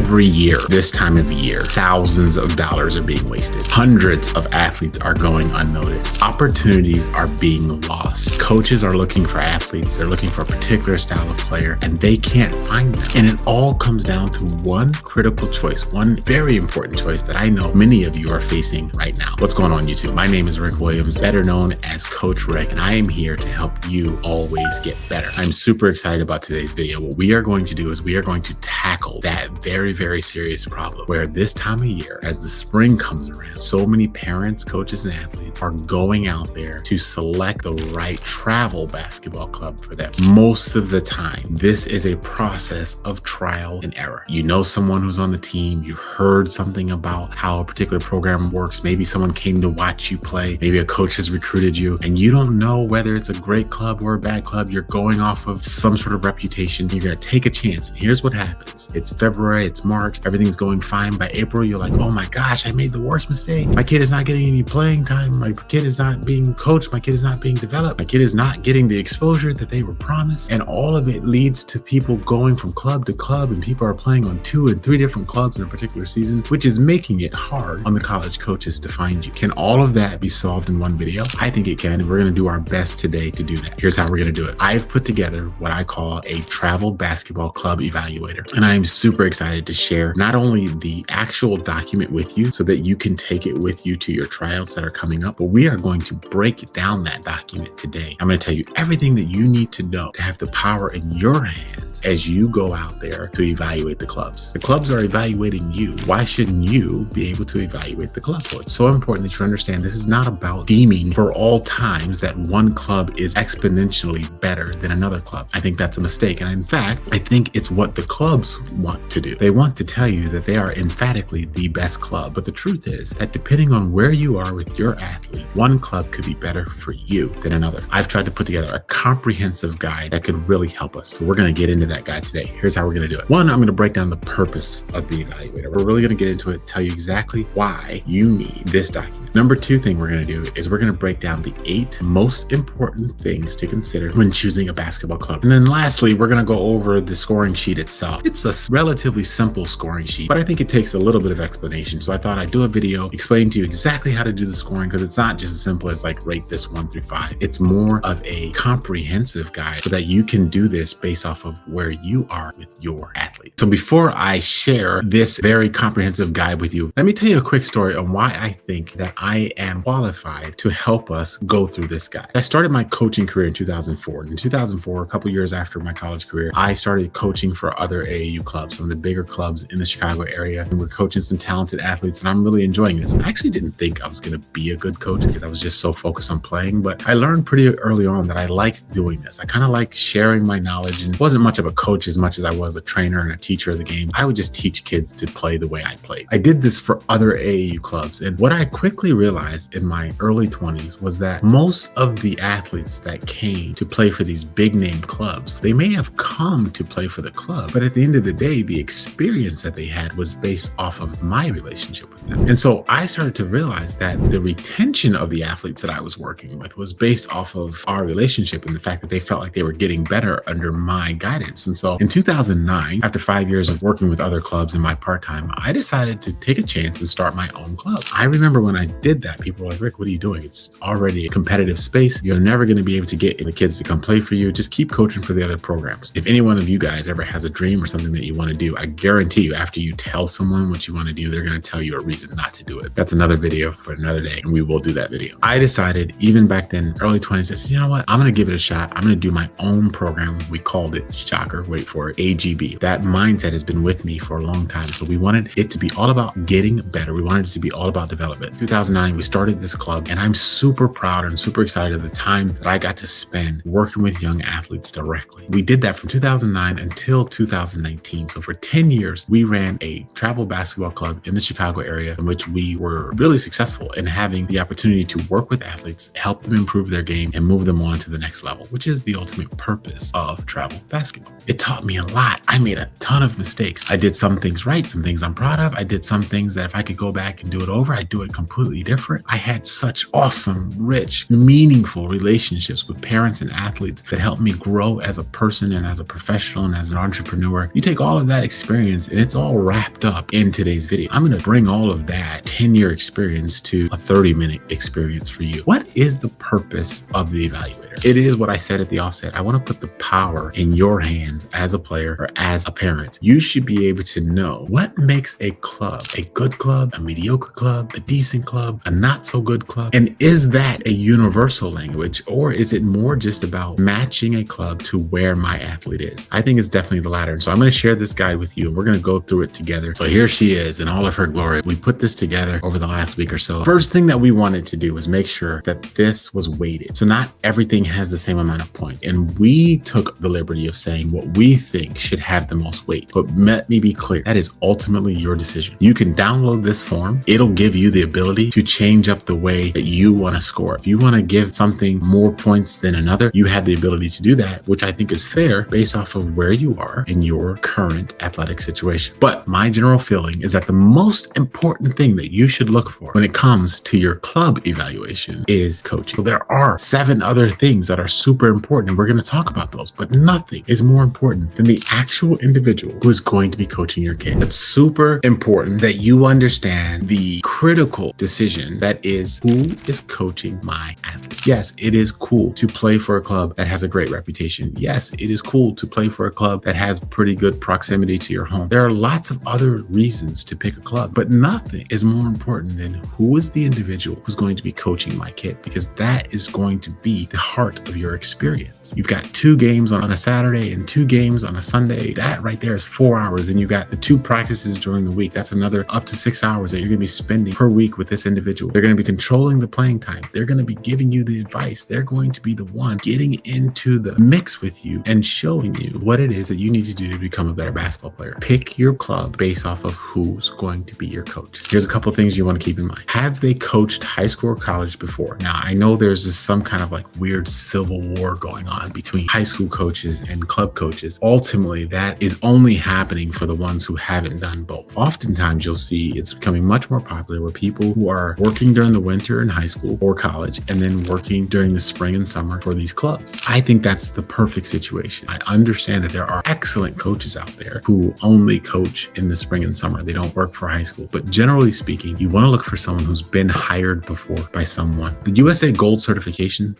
Every year, this time of the year, thousands of dollars are being wasted. Hundreds of athletes are going unnoticed. Opportunities are being lost. Coaches are looking for athletes. They're looking for a particular style of player, and they can't find them. And it all comes down to one critical choice, one very important choice that I know many of you are facing right now. What's going on, YouTube? My name is Rick Williams, better known as Coach Rick, and I am here to help you always get better. I'm super excited about today's video. What we are going to do is we are going to tackle that very, very serious problem where this time of year, as the spring comes around, so many parents, coaches, and athletes are going out there to select the right travel basketball club for them. Most of the time, this is a process of trial and error. You know someone who's on the team, you heard something about how a particular program works, maybe someone came to watch you play, maybe a coach has recruited you, and you don't know whether it's a great club or a bad club. You're going off of some sort of reputation. You're going to take a chance. And here's what happens. It's February, it's March, everything's going fine. By April, you're like, oh my gosh, I made the worst mistake. My kid is not getting any playing time. My kid is not being coached. My kid is not being developed. My kid is not getting the exposure that they were promised. And all of it leads to people going from club to club, and people are playing on 2 and 3 different clubs in a particular season, which is making it hard on the college coaches to find you. Can all of that be solved in one video? I think it can, and we're going to do our best today to do that. Here's how we're going to do it. I've put together what I call a travel basketball club evaluator, and I am super excited to share not only the actual document with you so that you can take it with you to your tryouts that are coming up, but we are going to break down that document today. I'm going to tell you everything that you need to know to have the power in your hands as you go out there to evaluate the clubs. The clubs are evaluating you. Why shouldn't you be able to evaluate the club? So it's so important that you understand this is not about deeming for all times that one club is exponentially better than another club. I think that's a mistake. And in fact, I think it's what the clubs want to do. They want to tell you that they are emphatically the best club. But the truth is that depending on where you are with your athlete, one club could be better for you than another. I've tried to put together a comprehensive guide that could really help us. So we're going to get into that guide today. Here's how we're going to do it. One, I'm going to break down the purpose of the evaluator. We're really going to get into it, tell you exactly why you need this document. Number 2 thing we're going to do is we're going to break down the 8 most important things to consider when choosing a basketball club. And then lastly, we're going to go over the scoring sheet itself. It's a relatively simple scoring sheet, but I think it takes a little bit of explanation. So I thought I'd do a video explaining to you exactly how to do the scoring, because it's not just as simple as like rate this 1 through 5. It's more of a comprehensive guide so that you can do this based off of where you are with your athlete. So before I share this very comprehensive guide with you, let me tell you a quick story on why I think that I am qualified to help us go through this guide. I started my coaching career in 2004. In 2004, a couple years after my college career, I started coaching for other AAU clubs, some of the bigger clubs in the Chicago area. And we're coaching some talented athletes, and I'm really enjoying this. I actually didn't think I was going to be a good coach because I was just so focused on playing, but I learned pretty early on that I liked doing this. I kind of like sharing my knowledge, and wasn't much of a coach as much as I was a trainer and a teacher of the game. I would just teach kids to play the way I played. I did this for other AAU clubs, and what I quickly realized in my early 20s was that most of the athletes that came to play for these big name clubs, they may have come to play for the club, but at the end of the day, the experience that they had was based off of my relationship with them. And so I started to realize that the retention of the athletes that I was working with was based off of our relationship and the fact that they felt like they were getting better under my guidance. And so in 2009, after 5 years of working with other clubs in my part-time, I decided to take a chance and start my own club. I remember when I did that, people were like, Rick, what are you doing? It's already a competitive space. You're never going to be able to get the kids to come play for you. Just keep coaching for the other programs. If any one of you guys ever has a dream or something that you want to do, I guarantee you after you tell someone what you want to do, they're going to tell you a reason not to do it. That's another video for another day, and we will do that video. I decided even back then, early 20s, I said, you know what? I'm going to give it a shot. I'm going to do my own program. We called it, shocker, wait for it, AGB. That mindset has been with me for a long time. So we wanted it to be all about getting better. We wanted it to be all about development. 2009, we started this club, and I'm super proud and super excited of the time that I got to spend working with young athletes directly. We did that from 2009 until 2019. So for 10 years, we ran a travel basketball club in the Chicago area in which we were really successful in having the opportunity opportunity to work with athletes, help them improve their game, and move them on to the next level, which is the ultimate purpose of travel basketball. It taught me a lot. I made a ton of mistakes. I did some things right, some things I'm proud of. I did some things that if I could go back and do it over, I'd do it completely different. I had such awesome, rich, meaningful relationships with parents and athletes that helped me grow as a person and as a professional and as an entrepreneur. You take all of that experience and it's all wrapped up in today's video. I'm going to bring all of that 10-year experience to a 30-minute experience for you. What is the purpose of the evaluator? It is what I said at the offset. I want to put the power in your hands as a player or as a parent. You should be able to know what makes a club a good club, a mediocre club, a decent club, a not so good club. And is that a universal language, or is it more just about matching a club to where my athlete is? I think it's definitely the latter. And so I'm going to share this guide with you and we're going to go through it together. So here she is in all of her glory. We put this together over the last week or so. First thing that we wanted to do was make sure that this was weighted. So not everything has the same amount of points. And we took the liberty of saying what we think should have the most weight. But let me be clear, that is ultimately your decision. You can download this form. It'll give you the ability to change up the way that you want to score. If you want to give something more points than another, you have the ability to do that, which I think is fair based off of where you are in your current athletic situation. But my general feeling is that the most important thing that you should look for when it comes to your club evaluation is coaching. So there are 7 other things that are super important, and we're going to talk about those, but nothing is more important than the actual individual who is going to be coaching your kid. It's super important that you understand the critical decision that is, who is coaching my athlete? Yes, it is cool to play for a club that has a great reputation. Yes, it is cool to play for a club that has pretty good proximity to your home. There are lots of other reasons to pick a club, but nothing is more important than who is the individual who's going to be coaching my kid, because that is going to be the heart of your experience. You've got 2 games on a Saturday and 2 games on a Sunday. That right there is 4 hours. And you got the 2 practices during the week. That's another up to 6 hours that you're going to be spending per week with this individual. They're going to be controlling the playing time. They're going to be giving you the advice. They're going to be the one getting into the mix with you and showing you what it is that you need to do to become a better basketball player. Pick your club based off of who's going to be your coach. Here's a couple of things you want to keep in mind. Have they coached high school or college before? Now, I know there's just some kind of like weird civil war going on between high school coaches and club coaches. Ultimately, that is only happening for the ones who haven't done both. Oftentimes, you'll see it's becoming much more popular where people who are working during the winter in high school or college and then working during the spring and summer for these clubs. I think that's the perfect situation. I understand that there are excellent coaches out there who only coach in the spring and summer. They don't work for high school. But generally speaking, you want to look for someone who's been hired before by someone. The USA Gold certification,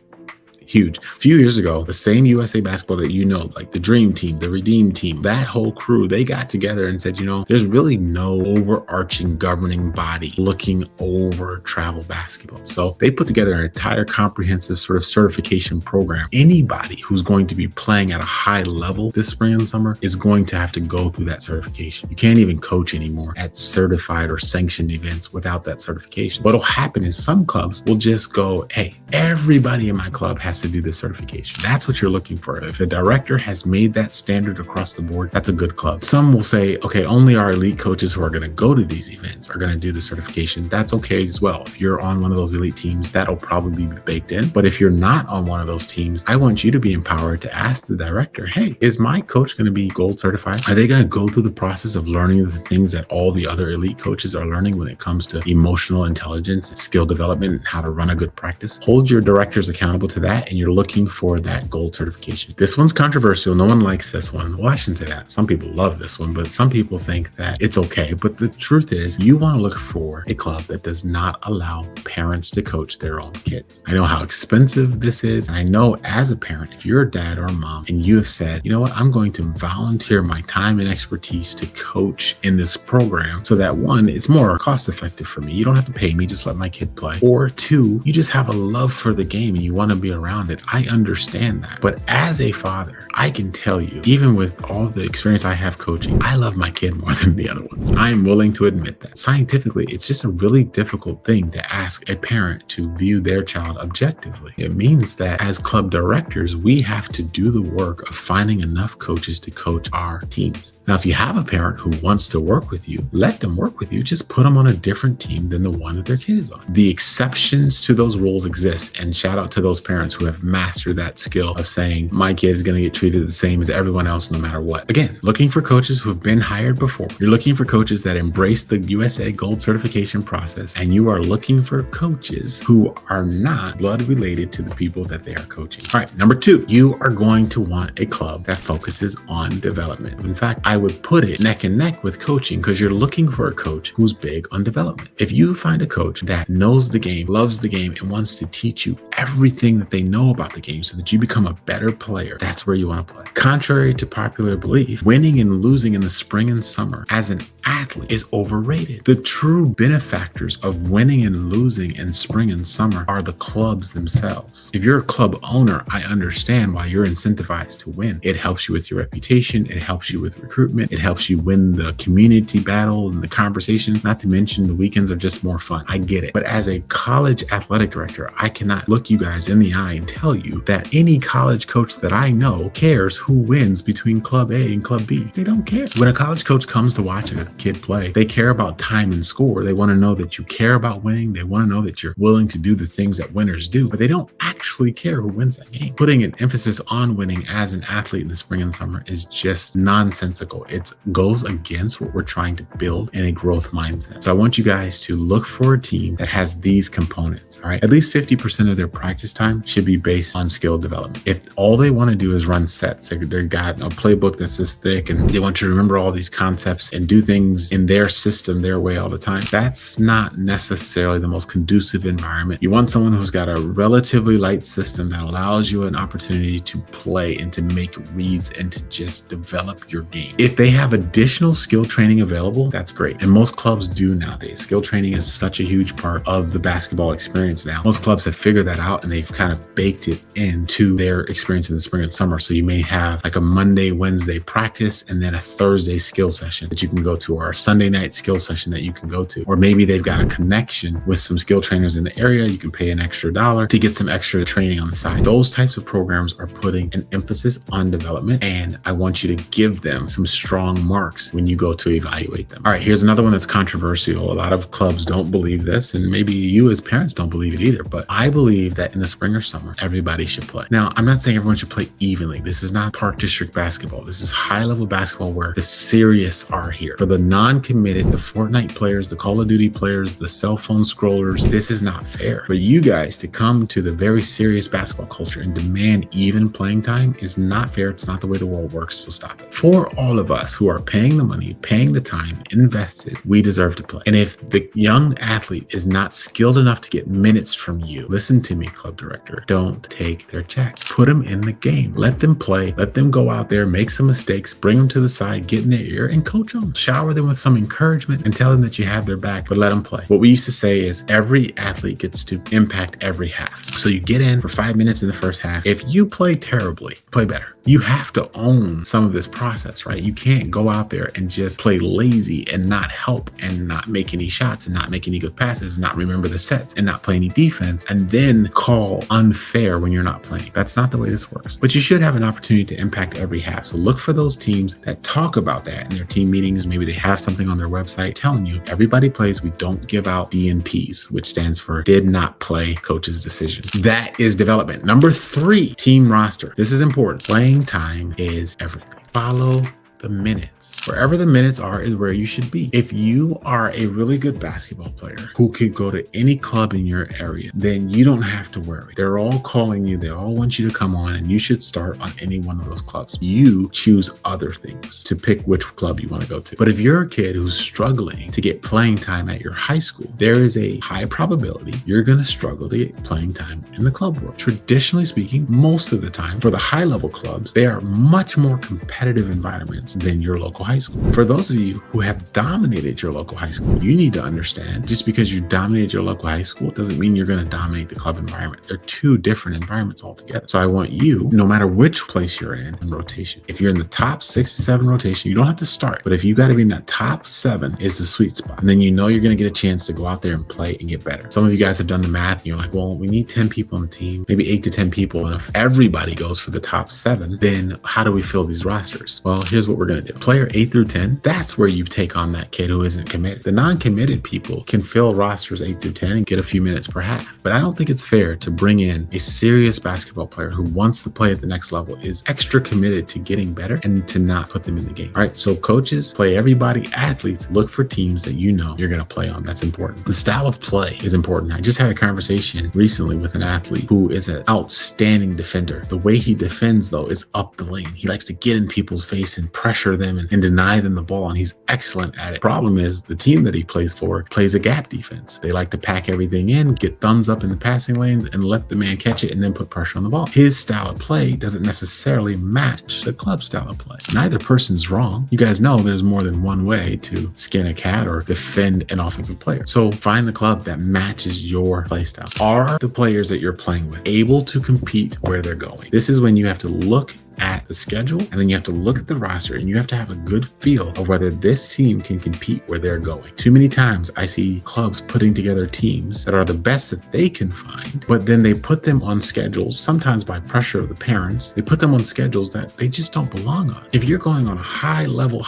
huge. A few years ago, the same USA basketball that you know, like the Dream Team, the Redeem Team, that whole crew, they got together and said, you know, there's really no overarching governing body looking over travel basketball. So they put together an entire comprehensive sort of certification program. Anybody who's going to be playing at a high level this spring and summer is going to have to go through that certification. You can't even coach anymore at certified or sanctioned events without that certification. What'll happen is some clubs will just go, hey, everybody in my club has to do this certification. That's what you're looking for. If a director has made that standard across the board, that's a good club. Some will say, okay, only our elite coaches who are going to go to these events are going to do the certification. That's okay as well. If you're on one of those elite teams, that'll probably be baked in. But if you're not on one of those teams, I want you to be empowered to ask the director, hey, is my coach going to be gold certified? Are they going to go through the process of learning the things that all the other elite coaches are learning when it comes to emotional intelligence, skill development, and how to run a good practice? Hold your directors accountable to that, and you're looking for that gold certification. This one's controversial. No one likes this one. Well, I shouldn't say that. Some people love this one, but some people think that it's okay. But the truth is, you want to look for a club that does not allow parents to coach their own kids. I know how expensive this is. And I know as a parent, if you're a dad or a mom and you have said, you know what, I'm going to volunteer my time and expertise to coach in this program so that 1, it's more cost effective for me. You don't have to pay me, just let my kid play. Or 2, you just have a love for the game and you want to be around it. I understand that. But as a father, I can tell you, even with all the experience I have coaching, I love my kid more than the other ones. I am willing to admit that. Scientifically, it's just a really difficult thing to ask a parent to view their child objectively. It means that as club directors, we have to do the work of finding enough coaches to coach our teams. Now, if you have a parent who wants to work with you, let them work with you. Just put them on a different team than the one that their kid is on. The exceptions to those rules exist, and shout out to those parents who have mastered that skill of saying, my kid is going to get treated the same as everyone else no matter what. Again, looking for coaches who have been hired before. You're looking for coaches that embrace the USA Gold certification process, and you are looking for coaches who are not blood related to the people that they are coaching. All right, number 2, you are going to want a club that focuses on development. In fact, I would put it neck and neck with coaching, because you're looking for a coach who's big on development. If you find a coach that knows the game, loves the game, and wants to teach you everything that they know about the game so that you become a better player, that's where you want to play. Contrary to popular belief, winning and losing in the spring and summer as an athlete is overrated. The true benefactors of winning and losing in spring and summer are the clubs themselves. If you're a club owner, I understand why you're incentivized to win. It helps you with your reputation. It helps you with recruitment. It helps you win the community battle and the conversation. Not to mention the weekends are just more fun. I get it. But as a college athletic director, I cannot look you guys in the eye and tell you that any college coach that I know cares who wins between Club A and Club B. They don't care. When a college coach comes to watch a kid play, they care about time and score. They want to know that you care about winning. They want to know that you're willing to do the things that winners do, but they don't actually care who wins that game. Putting an emphasis on winning as an athlete in the spring and summer is just nonsensical. It goes against what we're trying to build in a growth mindset. So I want you guys to look for a team that has these components, all right? At least 50% of their practice time should be based on skill development. If all they want to do is run sets, they've got a playbook that's this thick and they want you to remember all these concepts and do things in their system, their way all the time, that's not necessarily the most conducive environment. You want someone who's got a relatively light system that allows you an opportunity to play and to make reads and to just develop your game. If they have additional skill training available, that's great. And most clubs do nowadays. Skill training is such a huge part of the basketball experience now. Most clubs have figured that out and they've kind of baked it into their experience in the spring and summer. So you may have like a Monday, Wednesday practice and then a Thursday skill session that you can go to, or a Sunday night skill session that you can go to. Or maybe they've got a connection with some skill trainers in the area. You can pay an extra $1 to get some extra training on the side. Those types of programs are putting an emphasis on development, and I want you to give them some strong marks when you go to evaluate them. All right, here's another one that's controversial. A lot of clubs don't believe this, and maybe you as parents don't believe it either, but I believe that in the spring or summer, everybody should play. Now, I'm not saying everyone should play evenly. This is not Park District basketball. This is high-level basketball where the serious are here. For the non-committed, the Fortnite players, the Call of Duty players, the cell phone scrollers, this is not fair. For you guys to come to the very serious basketball culture and demand even playing time is not fair. It's not the way the world works, so stop it. For all of us who are paying the money, paying the time, invested, we deserve to play. And if the young athlete is not skilled enough to get minutes from you, listen to me, club director, don't take their check. Put them in the game. Let them play. Let them go out there, make some mistakes, bring them to the side, get in their ear and coach them. Shower them with some encouragement and tell them that you have their back, but let them play. What we used to say is every athlete gets to impact every half. So you get in for 5 minutes in the first half. If you play terribly, play better. You have to own some of this process, right? You can't go out there and just play lazy and not help and not make any shots and not make any good passes, not remember the sets and not play any defense and then call unfair when you're not playing. That's not the way this works. But you should have an opportunity to impact every half. So look for those teams that talk about that in their team meetings. Maybe they have something on their website telling you everybody plays. We don't give out DNPs, which stands for did not play coach's decision. That is development. Number 3, team roster. This is important. Playing time is everything. Follow the minutes. Wherever the minutes are is where you should be. If you are a really good basketball player who could go to any club in your area, then you don't have to worry. They're all calling you. They all want you to come on and you should start on any one of those clubs. You choose other things to pick which club you want to go to. But if you're a kid who's struggling to get playing time at your high school, there is a high probability you're going to struggle to get playing time in the club world. Traditionally speaking, most of the time for the high level clubs, they are much more competitive environments than your local high school. For those of you who have dominated your local high school, you need to understand just because you dominated your local high school doesn't mean you're going to dominate the club environment. They're two different environments altogether. So I want you, no matter which place you're in rotation, if you're in the top 6 to 7 rotation, you don't have to start, but if you got to be in that top 7 is the sweet spot. And then you know you're going to get a chance to go out there and play and get better. Some of you guys have done the math and you're like, well, we need 10 people on the team, maybe 8 to 10 people. And if everybody goes for the top 7, then how do we fill these rosters? Well, here's what we're going to do. Player 8 through 10, that's where you take on that kid who isn't committed. The non-committed people can fill rosters 8 through 10 and get a few minutes per half. But I don't think it's fair to bring in a serious basketball player who wants to play at the next level, is extra committed to getting better, and to not put them in the game. All right, so coaches, play everybody. Athletes, look for teams that you know you're going to play on. That's important. The style of play is important. I just had a conversation recently with an athlete who is an outstanding defender. The way he defends, though, is up the lane. He likes to get in people's face and pressure them and deny them the ball, and he's excellent at it. Problem is, the team that he plays for plays a gap defense. They like to pack everything in, get thumbs up in the passing lanes, and let the man catch it and then put pressure on the ball. His style of play doesn't necessarily match the club style of play. Neither person's wrong. You guys know there's more than one way to skin a cat or defend an offensive player. So find the club that matches your play style. Are the players that you're playing with able to compete where they're going? This is when you have to look at the schedule, and then you have to look at the roster, and you have to have a good feel of whether this team can compete where they're going. Too many times I see clubs putting together teams that are the best that they can find, but then they put them on schedules, sometimes by pressure of the parents. They put them on schedules that they just don't belong on. If you're going on a high level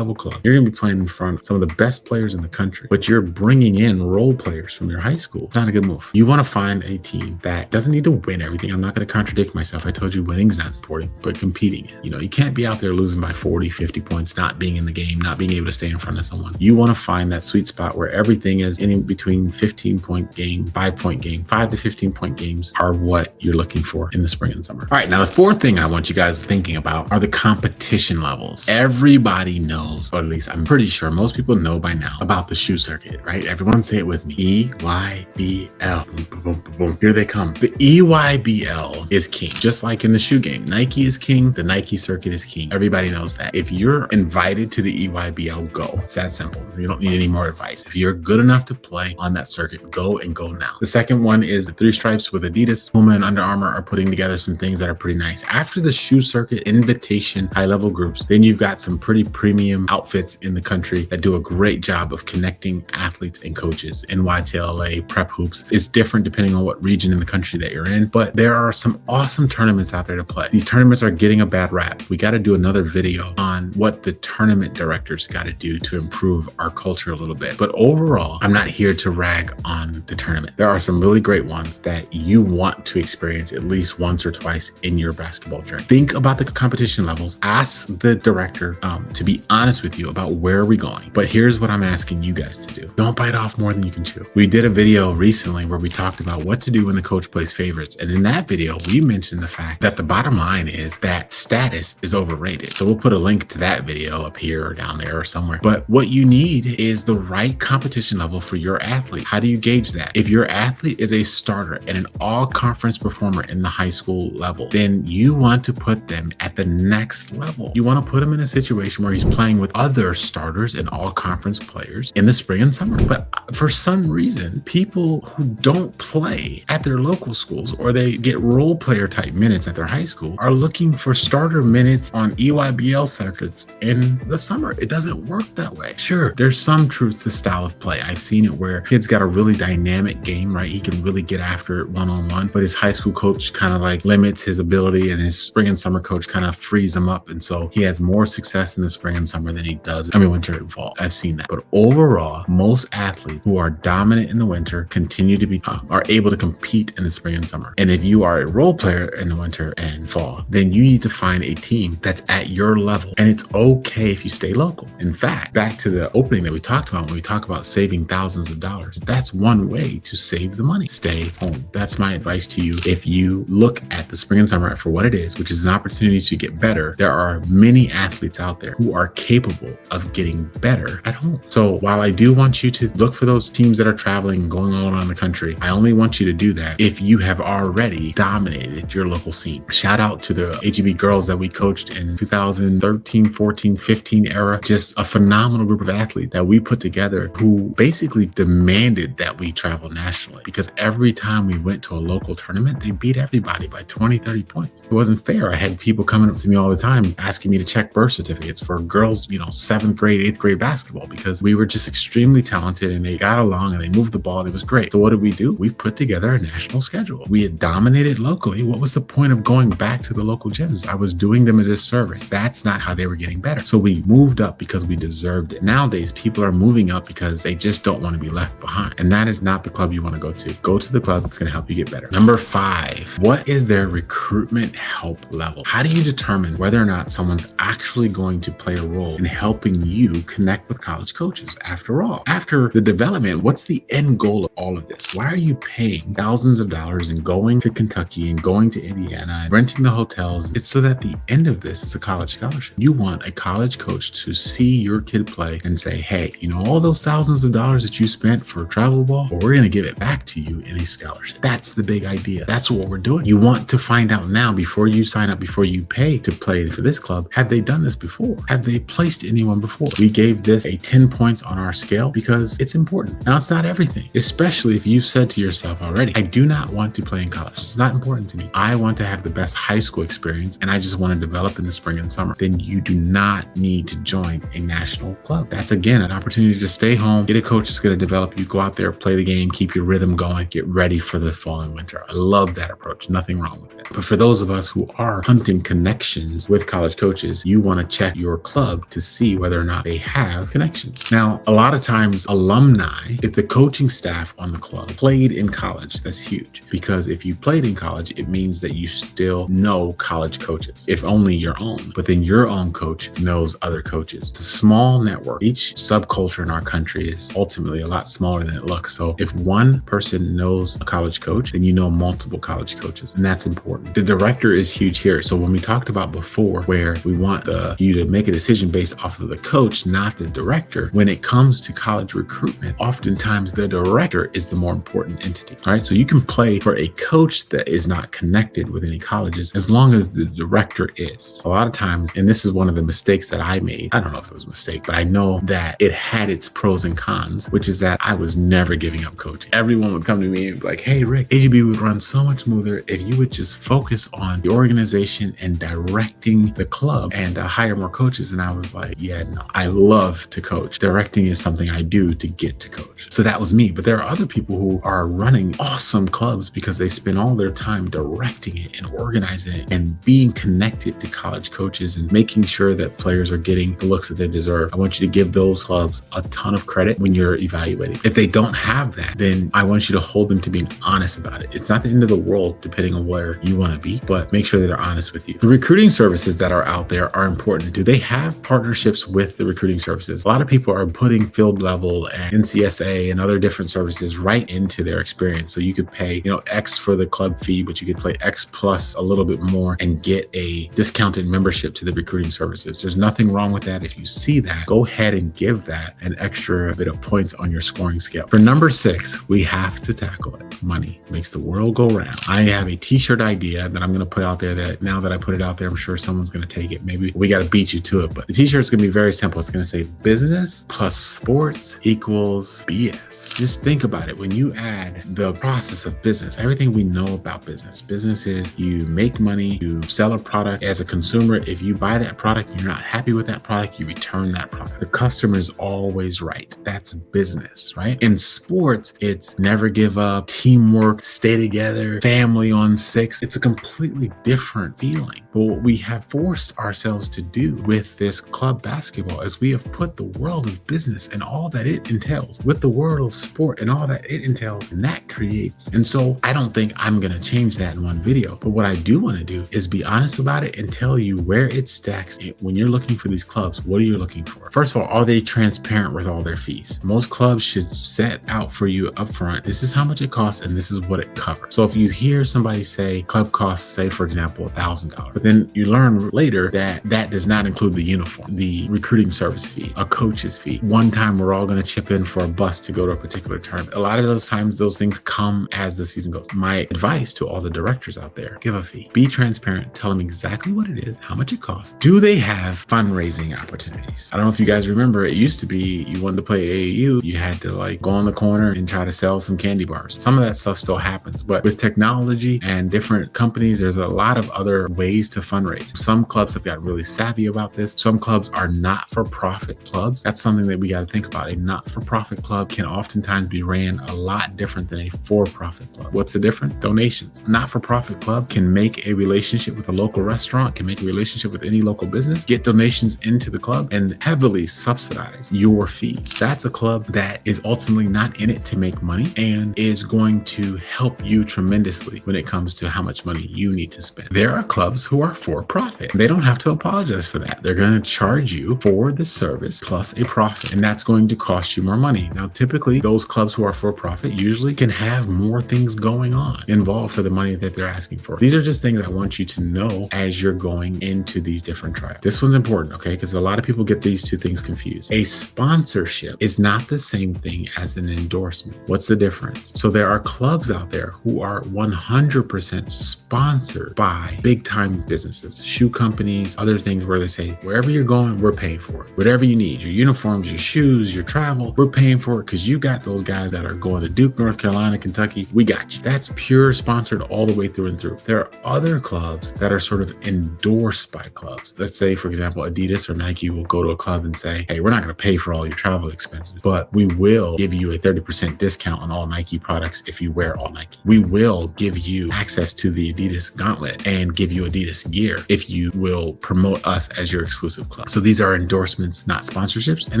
club, you're going to be playing in front of some of the best players in the country, but you're bringing in role players from your high school. It's not a good move. You want to find a team that doesn't need to win everything. I'm not going to contradict myself. I told you winning's not important, but competing. You can't be out there losing by 40, 50 points, not being in the game, not being able to stay in front of someone. You want to find that sweet spot where everything is in between 15-point game, 5-point game. 5 to 15-point games are what you're looking for in the spring and summer. All right, now the fourth thing I want you guys thinking about are the competition levels. Everybody knows, or at least I'm pretty sure most people know by now, about the shoe circuit, right? Everyone say it with me. EYBL. Boom, boom, boom, boom. Here they come. The EYBL is king, just like in the shoe game. Nike is king. The Nike circuit is king. Everybody knows that. If you're invited to the EYBL, go. It's that simple. You don't need any more advice. If you're good enough to play on that circuit, go and go now. The second one is the 3 stripes with Adidas. Puma and Under Armour are putting together some things that are pretty nice. After the shoe circuit invitation high-level groups, then you've got some pretty premium outfits in the country that do a great job of connecting athletes and coaches. NYTLA, Prep Hoops. It's different depending on what region in the country that you're in, but there are some awesome tournaments out there to play. These tournaments are getting a bad rap. We got to do another video on what the tournament directors got to do to improve our culture a little bit. But overall, I'm not here to rag on the tournament. There are some really great ones that you want to experience at least once or twice in your basketball journey. Think about the competition levels. Ask the director to be honest with you about where are we going. But here's what I'm asking you guys to do. Don't bite off more than you can chew. We did a video recently where we talked about what to do when the coach plays favorites. And in that video, we mentioned the fact that the bottom line is that status is overrated. So we'll put a link to that video up here or down there or somewhere. But what you need is the right competition level for your athlete. How do you gauge that? If your athlete is a starter and an all-conference performer in the high school level, then you want to put them at the next level. You want to put him in a situation where he's playing with other starters and all-conference players in the spring and summer. But for some reason, people who don't play at their local schools, or they get role player type minutes at their high school, are looking for starter minutes on EYBL circuits in the summer. It doesn't work that way. Sure, there's some truth to style of play. I've seen it where kid's got a really dynamic game, right? He can really get after it one-on-one, but his high school coach kind of like limits his ability, and his spring and summer coach kind of frees him up. And so he has more success in the spring and summer than he does, winter and fall. I've seen that. But overall, most athletes who are dominant in the winter continue to be, are able to compete in the spring and summer. And if you are a role player in the winter and fall, then you need to find a team that's at your level. And it's okay if you stay local. In fact, back to the opening that we talked about when we talk about saving thousands of dollars, that's one way to save the money. Stay home. That's my advice to you. If you look at the spring and summer for what it is, which is an opportunity to get better, there are many athletes out there who are capable of getting better at home. So while I do want you to look for those teams that are traveling and going all around the country, I only want you to do that if you have already dominated your local scene. Shout out to the AGB girls that we coached in 2013, 14, 15 era. Just a phenomenal group of athletes that we put together who basically demanded that we travel nationally, because every time we went to a local tournament, they beat everybody by 20, 30 points. It wasn't fair. I had people coming up to me all the time asking me to check birth certificates for girls, 7th grade, 8th grade basketball, because we were just extremely talented and they got along and they moved the ball and it was great. So what did we do? We put together a national schedule. We had dominated locally. What was the point of going back to the local gym? gyms. I was doing them a disservice. That's not how they were getting better. So we moved up because we deserved it. Nowadays, people are moving up because they just don't want to be left behind. And that is not the club you want to go to. Go to the club that's going to help you get better. Number 5, what is their recruitment help level? How do you determine whether or not someone's actually going to play a role in helping you connect with college coaches? After all, after the development, what's the end goal of all of this? Why are you paying thousands of dollars and going to Kentucky and going to Indiana and renting the hotels? It's so that the end of this is a college scholarship. You want a college coach to see your kid play and say, hey, you know, all those thousands of dollars that you spent for travel ball, well, we're going to give it back to you in a scholarship. That's the big idea. That's what we're doing. You want to find out now, before you sign up, before you pay to play for this club, have they done this before? Have they placed anyone before? We gave this a 10 points on our scale because it's important. Now, it's not everything, especially if you've said to yourself already, I do not want to play in college. It's not important to me. I want to have the best high school experience and I just want to develop in the spring and summer. Then you do not need to join a national club. That's, again, an opportunity to stay home, get a coach that's going to develop you, go out there, play the game, keep your rhythm going, get ready for the fall and winter. I love that approach. Nothing wrong with it. But for those of us who are hunting connections with college coaches, you want to check your club to see whether or not they have connections. Now, a lot of times alumni, if the coaching staff on the club played in college, that's huge, because if you played in college, it means that you still know college coaches, if only your own, but then your own coach knows other coaches. It's a small network. Each subculture in our country is ultimately a lot smaller than it looks. So if one person knows a college coach, then you know multiple college coaches, and that's important. The director is huge here. So when we talked about before, where we want you to make a decision based off of the coach, not the director, when it comes to college recruitment, oftentimes the director is the more important entity. All right. So you can play for a coach that is not connected with any colleges as long as the director is. A lot of times, and this is one of the mistakes that I made. I don't know if it was a mistake, but I know that it had its pros and cons, which is that I was never giving up coaching. Everyone would come to me and be like, hey, Rick, AGB would run so much smoother if you would just focus on the organization and directing the club and hire more coaches. And I was like, yeah, no, I love to coach. Directing is something I do to get to coach. So that was me. But there are other people who are running awesome clubs because they spend all their time directing it and organizing it and being connected to college coaches and making sure that players are getting the looks that they deserve. I want you to give those clubs a ton of credit when you're evaluating. If they don't have that, then I want you to hold them to being honest about it. It's not the end of the world depending on where you want to be, but make sure that they're honest with you. The recruiting services that are out there are important. Do they have partnerships with the recruiting services? A lot of people are putting field level and NCSA and other different services right into their experience. So you could pay, X for the club fee, but you could play X plus a little bit more and get a discounted membership to the recruiting services. There's nothing wrong with that. If you see that, go ahead and give that an extra bit of points on your scoring scale. For number 6, we have to tackle it. Money makes the world go round. I have a t-shirt idea that I'm going to put out there that now that I put it out there, I'm sure someone's going to take it. Maybe we got to beat you to it, but the t-shirt is going to be very simple. It's going to say business plus sports equals BS. Just think about it. When you add the process of business, everything we know about business is you make money, you sell a product. As a consumer, if you buy that product, you're not happy with that product, you return that product. The customer is always right. That's business, right? In sports, it's never give up, teamwork, stay together, family on 6. It's a completely different feeling. But what we have forced ourselves to do with this club basketball is we have put the world of business and all that it entails with the world of sport and all that it entails, and that creates. And so I don't think I'm going to change that in one video. But what I do want to do is be honest about it and tell you where it stacks. When you're looking for these clubs, what are you looking for? First of all, are they transparent with all their fees? Most clubs should set out for you up front. This is how much it costs and this is what it covers. So if you hear somebody say club costs, say for example, $1,000, but then you learn later that that does not include the uniform, the recruiting service fee, a coach's fee. One time we're all going to chip in for a bus to go to a particular tournament. A lot of those times, those things come as the season goes. My advice to all the directors out there, give a fee. Be transparent. Tell them exactly what it is, how much it costs. Do they have fundraising opportunities? I don't know if you guys remember, it used to be you wanted to play AAU, you had to go on the corner and try to sell some candy bars. Some of that stuff still happens, but with technology and different companies, there's a lot of other ways to fundraise. Some clubs have got really savvy about this. Some clubs are not-for-profit clubs. That's something that we got to think about. A not-for-profit club can oftentimes be ran a lot different than a for-profit club. What's the difference? Donations. A not-for-profit club can make a relationship with with a local restaurant, can make a relationship with any local business, get donations into the club, and heavily subsidize your fee. That's a club that is ultimately not in it to make money and is going to help you tremendously when it comes to how much money you need to spend. There are clubs who are for profit. They don't have to apologize for that. They're going to charge you for the service plus a profit, and that's going to cost you more money. Now, typically, those clubs who are for profit usually can have more things going on involved for the money that they're asking for. These are just things I want you to know as you're going into these different trials. This one's important, okay? Because a lot of people get these two things confused. A sponsorship is not the same thing as an endorsement. What's the difference? So there are clubs out there who are 100% sponsored by big time businesses, shoe companies, other things where they say, wherever you're going, we're paying for it. Whatever you need, your uniforms, your shoes, your travel, we're paying for it because you got those guys that are going to Duke, North Carolina, Kentucky. We got you. That's pure sponsored all the way through and through. There are other clubs that are sort of endorsed by clubs. Let's say, for example, Adidas or Nike will go to a club and say, hey, we're not going to pay for all your travel expenses, but we will give you a 30% discount on all Nike products if you wear all Nike. We will give you access to the Adidas gauntlet and give you Adidas gear if you will promote us as your exclusive club. So these are endorsements, not sponsorships, and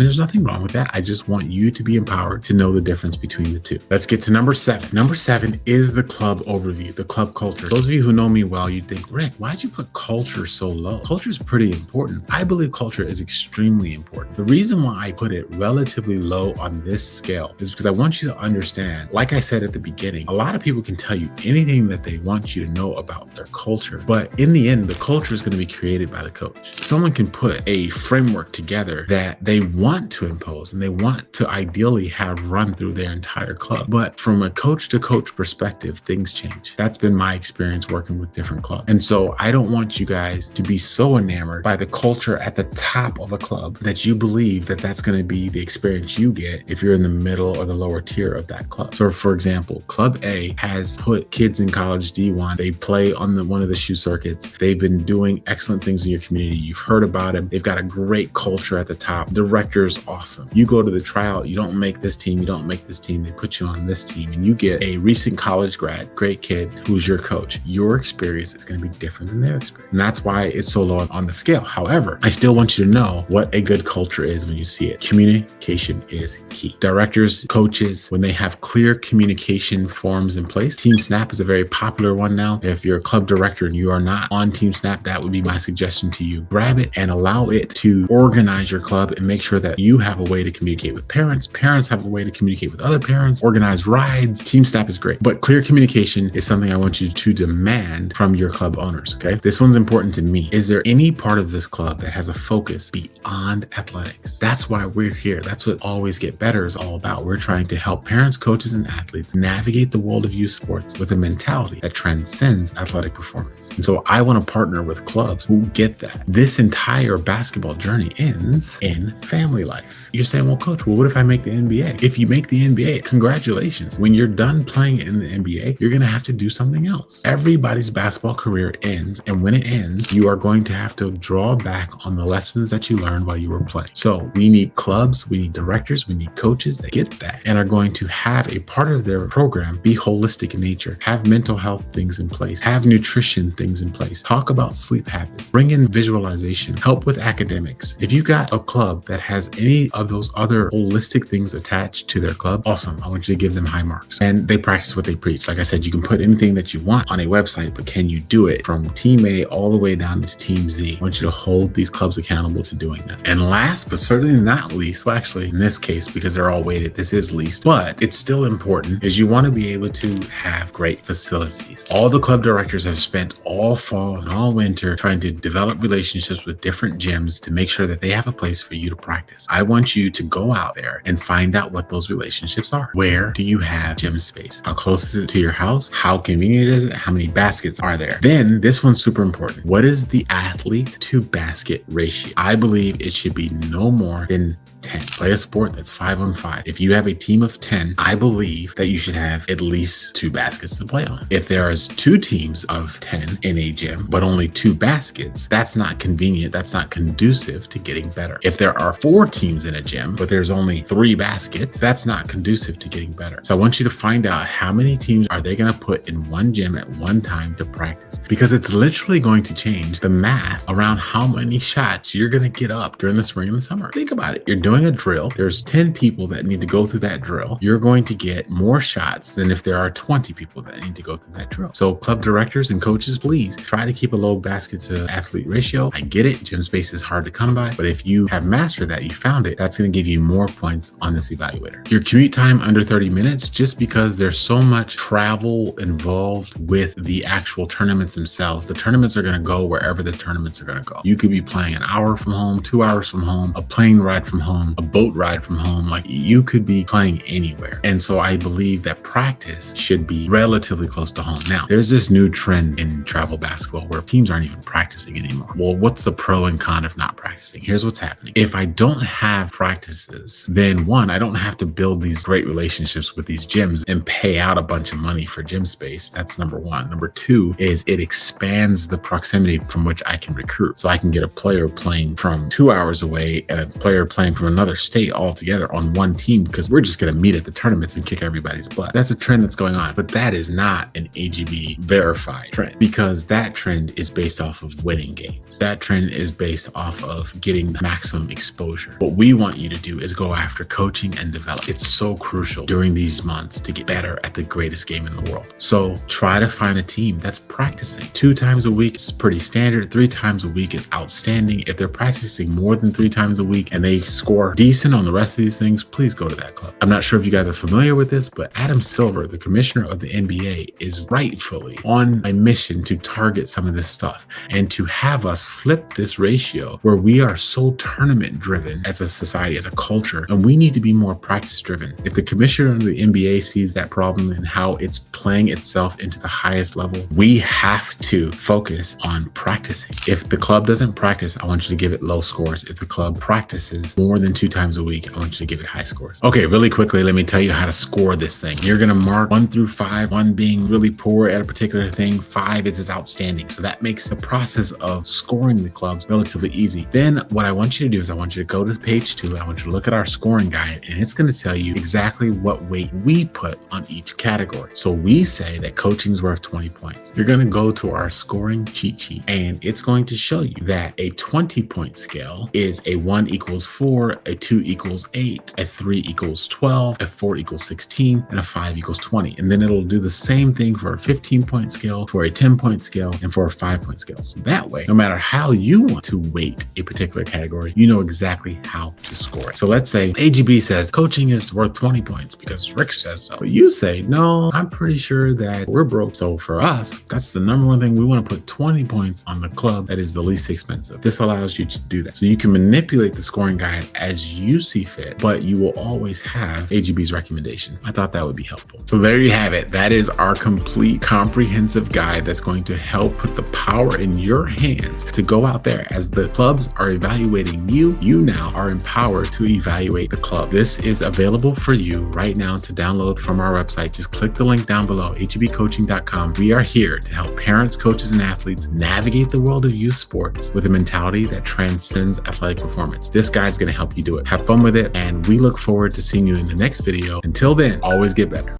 there's nothing wrong with that. I just want you to be empowered to know the difference between the two. Let's get to number 7. Number 7 is the club overview, the club culture. Those of you who know me well, you think, Rick, why'd you put culture so low? Culture is pretty important. I believe culture is extremely important. The reason why I put it relatively low on this scale is because I want you to understand, like I said at the beginning, a lot of people can tell you anything that they want you to know about their culture, but in the end, the culture is going to be created by the coach. Someone can put a framework together that they want to impose and they want to ideally have run through their entire club. But from a coach to coach perspective, things change. That's been my experience working with different clubs. And so I don't want you guys to be so enamored by the culture at the top of a club that you believe that that's going to be the experience you get if you're in the middle or the lower tier of that club. So for example, Club A has put kids in college D1. They play on one of the shoe circuits. They've been doing excellent things in your community. You've heard about them. They've got a great culture at the top. Director's awesome. You go to the tryout, you don't make this team, you don't make this team, they put you on this team, and you get a recent college grad, great kid, who's your coach. Your experience is going to be different than their experience. And that's why it's so low on the scale. However, I still want you to know what a good culture is when you see it. Communication is key. Directors, coaches, when they have clear communication forms in place, Team Snap is a very popular one now. If you're a club director and you are not on Team Snap, that would be my suggestion to you. Grab it and allow it to organize your club and make sure that you have a way to communicate with parents. Parents have a way to communicate with other parents, organize rides. Team Snap is great, but clear communication is something I want you to demand from your club owners, okay? This one's important to me. Is there any part of this club that has a focus beyond athletics? That's why we're here. That's what Always Get Better is all about. We're trying to help parents, coaches, and athletes navigate the world of youth sports with a mentality that transcends athletic performance. And so I want to partner with clubs who get that. This entire basketball journey ends in family life. You're saying, well, coach, what if I make the NBA? If you make the NBA, congratulations. When you're done playing in the NBA, you're going to have to do something else. Everybody's basketball career ends. And when it ends, you are going to have to draw back on the lessons that you learned while you were playing. So we need clubs, we need directors, we need coaches that get that and are going to have a part of their program be holistic in nature, have mental health things in place, have nutrition things in place, talk about sleep habits, bring in visualization, help with academics. If you got a club that has any of those other holistic things attached to their club, awesome. I want you to give them high marks. And they practice what they preach. Like I said, you can put anything that you want on a website, but can you do it from team A all the way down to team Z? I want you to hold these clubs accountable to doing that. And last, but certainly not least, well, actually in this case, because they're all weighted, this is least, but it's still important, is you want to be able to have great facilities. All the club directors have spent all fall and all winter trying to develop relationships with different gyms to make sure that they have a place for you to practice. I want you to go out there and find out what those relationships are. Where do you have gym space? How close is it to your house? How convenient is it? How many baskets are there? Then this one's super important. What is the athlete to basket ratio? I believe it should be no more than 10. Play a sport that's 5-on-5. If you have a team of 10, I believe that you should have at least 2 baskets to play on. If there is 2 teams of 10 in a gym, but only 2 baskets, that's not convenient. That's not conducive to getting better. If there are 4 teams in a gym, but there's only 3 baskets, that's not conducive to getting better. So I want you to find out how many teams are they going to put in one gym at one time to practice, because it's literally going to change the math around how many shots you're going to get up during the spring and the summer. Think about it. You're doing a drill. There's 10 people that need to go through that drill. You're going to get more shots than if there are 20 people that need to go through that drill. So club directors and coaches, please try to keep a low basket to athlete ratio. I get it. Gym space is hard to come by, but if you have mastered that, you found it, that's going to give you more points on this evaluator. Your commute time under 30 minutes, just because there's so much travel involved with the actual tournaments themselves. The tournaments are going to go wherever the tournaments are going to go. You could be playing an hour from home, 2 hours from home, a plane ride from home, a boat ride from home. Like, you could be playing anywhere. And so I believe that practice should be relatively close to home. Now, there's this new trend in travel basketball where teams aren't even practicing anymore. Well, what's the pro and con of not practicing? Here's what's happening. If I don't have practices, then one, I don't have to build these great relationships with these gyms and pay out a bunch of money for gym space. That's number one. Number two is it expands the proximity from which I can recruit. So I can get a player playing from 2 hours away and a player playing from another state altogether on one team, because we're just going to meet at the tournaments and kick everybody's butt. That's a trend that's going on, but that is not an AGB verified trend, because that trend is based off of winning games. That trend is based off of getting the maximum exposure. What we want you to do is go after coaching and develop. It's so crucial during these months to get better at the greatest game in the world. So try to find a team that's practicing 2 times a week. Is pretty standard. 3 times a week is outstanding. If they're practicing more than 3 times a week and they score decent on the rest of these things, please go to that club. I'm not sure if you guys are familiar with this, but Adam Silver, the commissioner of the NBA, is rightfully on a mission to target some of this stuff and to have us flip this ratio where we are so tournament driven as a society, as a culture, and we need to be more practice driven. If the commissioner of the NBA sees that problem and how it's playing itself into the highest level, we have to focus on practicing. If the club doesn't practice, I want you to give it low scores. If the club practices more than 2 times a week, I want you to give it high scores. Okay, really quickly, let me tell you how to score this thing. You're going to mark 1 through 5, 1 being really poor at a particular thing, 5 is outstanding. So that makes the process of scoring the clubs relatively easy. Then what I want you to do is I want you to go to page 2 and I want you to look at our scoring guide, and it's going to tell you exactly what weight we put on each category. So we say that coaching is worth 20 points. You're going to go to our scoring cheat sheet and it's going to show you that a 20-point scale is a 1 equals 4, a 2 equals 8, a 3 equals 12, a 4 equals 16, and a 5 equals 20. And then it'll do the same thing for a 15-point scale, for a 10-point scale, and for a 5-point scale. So that way, no matter how you want to weight a particular category, you know exactly how to score it. So let's say AGB says coaching is worth 20 points because Rick says so. But you say, no, I'm pretty sure that we're broke. So for us, that's the number one thing. We want to put 20 points on the club that is the least expensive. This allows you to do that. So you can manipulate the scoring guide as you see fit, but you will always have AGB's recommendation. I thought that would be helpful. So there you have it. That is our complete comprehensive guide that's going to help put the power in your hands to go out there. As the clubs are evaluating you, you now are empowered to evaluate the club. This is available for you right now to download from our website. Just click the link down below, agbcoaching.com. We are here to help parents, coaches, and athletes navigate the world of youth sports with a mentality that transcends athletic performance. This guide's going to help you do it. Have fun with it, and we look forward to seeing you in the next video. Until then, always get better.